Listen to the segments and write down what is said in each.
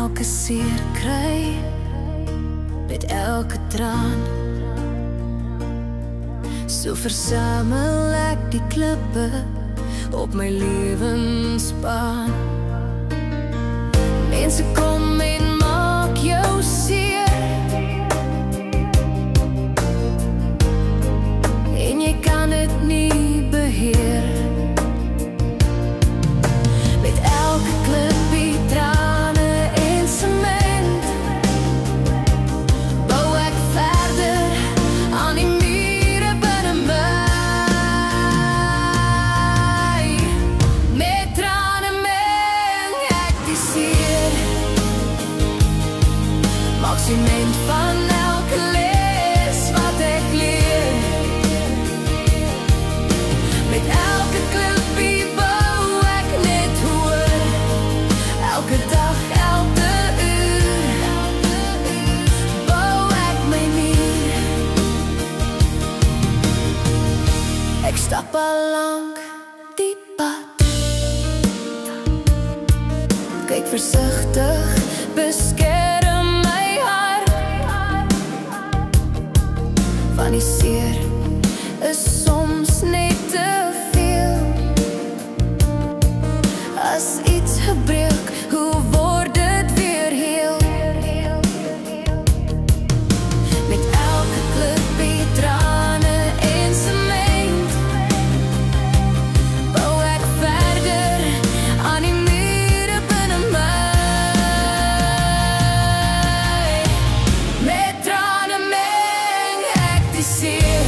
elke seer kry, met elke traan. So versamel ek die klippe op my lewensbaan. Mense kom en maak jou seer, en jy kan dit nie beheer. Met elke klippie, trane en sement, bou ek verder aan die mure binne my. Met trane meng ek die seer, maak sement van elke les wat ek leer. Met elke klippie bou ek net hoër, elke dag, elke uur, bou ek my muur. Ek stap al lank die pad, kyk versigtig, beskerm my hart. Van die seer is soms net te veel. As iets gebreek, hoe word dit weer heel? Met elke klippie, trane en sement, bou ek verder aan die mure binne my. Met trane meng ek die seer,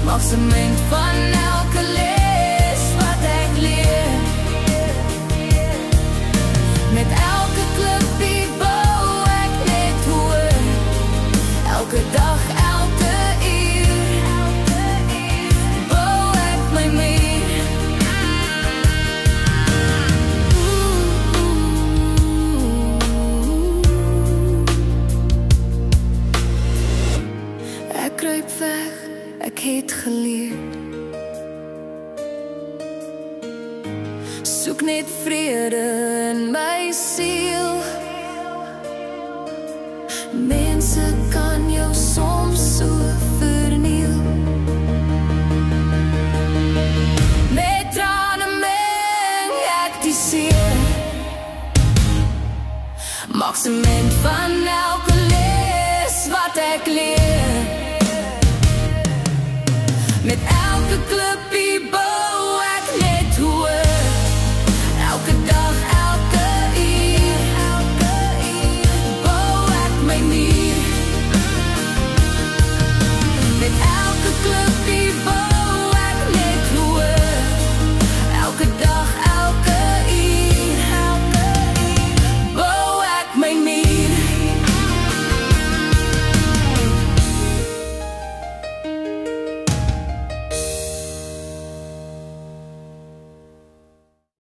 maak sement van elke les wat ek leer. Met elke klippie bou ek net hoër, elke dag, elke uur, bou ek my muur. Ek kruip weg, ek het geleer, soek net vrede in my siel. Mense kan jou soms so verniel. Met trane meng ek die seer, maak sement van elke les wat ek leer. Met elke klip